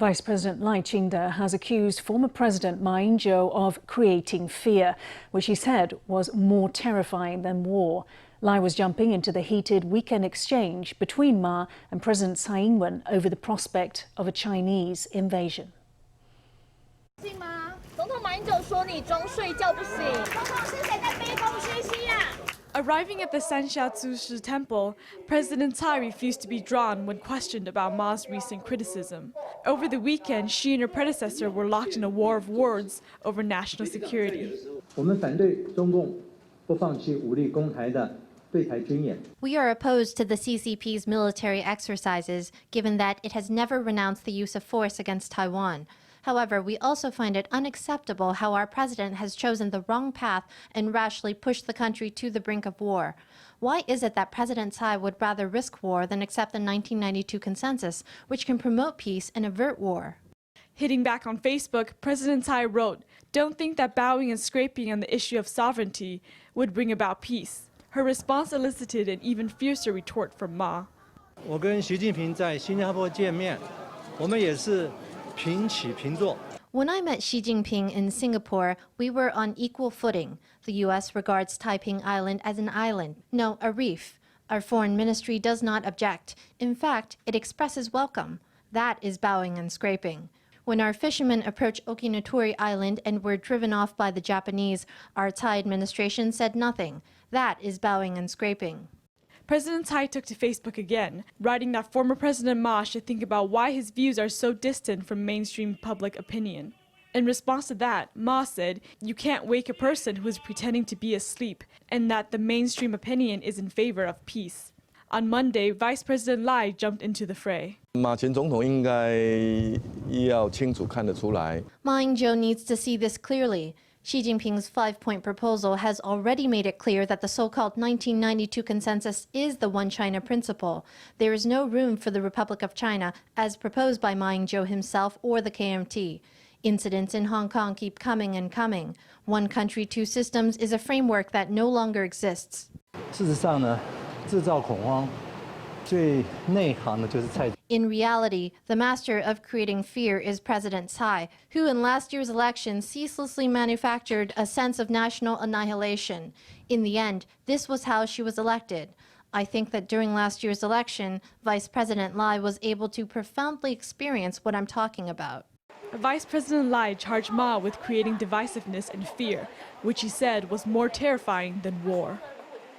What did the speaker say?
Vice President Lai Ching-te has accused former President Ma Ying-jeou of creating fear, which he said was more terrifying than war. Lai was jumping into the heated weekend exchange between Ma and President Tsai Ing-wen over the prospect of a Chinese invasion. Arriving at the Sansia Tzushr Temple, President Tsai refused to be drawn when questioned about Ma's recent criticism. Over the weekend, she and her predecessor were locked in a war of words over national security. We are opposed to the CCP's military exercises, given that it has never renounced the use of force against Taiwan. However, we also find it unacceptable how our president has chosen the wrong path and rashly pushed the country to the brink of war. Why is it that President Tsai would rather risk war than accept the 1992 consensus, which can promote peace and avert war? Hitting back on Facebook, President Tsai wrote, "Don't think that bowing and scraping on the issue of sovereignty would bring about peace." Her response elicited an even fiercer retort from Ma. 我跟习近平在新加坡见面，我们也是平起平坐。 When I met Xi Jinping in Singapore, we were on equal footing. The U.S. regards Taiping Island as an island, no, a reef. Our foreign ministry does not object. In fact, it expresses welcome. That is bowing and scraping. When our fishermen approached Okinatori Island and were driven off by the Japanese, our Tsai administration said nothing. That is bowing and scraping. President Tsai took to Facebook again, writing that former President Ma should think about why his views are so distant from mainstream public opinion. In response to that, Ma said, "You can't wake a person who is pretending to be asleep," and that the mainstream opinion is in favor of peace. On Monday, Vice President Lai jumped into the fray. Ma Ma-Ying-jeou needs to see this clearly. Xi Jinping's 5-point proposal has already made it clear that the so-called 1992 consensus is the One China principle. There is no room for the Republic of China, as proposed by Ma Ying-jeou himself or the KMT. Incidents in Hong Kong keep coming and coming. One country, two systems is a framework that no longer exists. 事实上呢，制造恐慌最内行的就是蔡。 In reality, the master of creating fear is President Tsai, who in last year's election ceaselessly manufactured a sense of national annihilation. In the end, this was how she was elected. I think that during last year's election, Vice President Lai was able to profoundly experience what I'm talking about. Vice President Lai charged Ma with creating divisiveness and fear, which he said was more terrifying than war.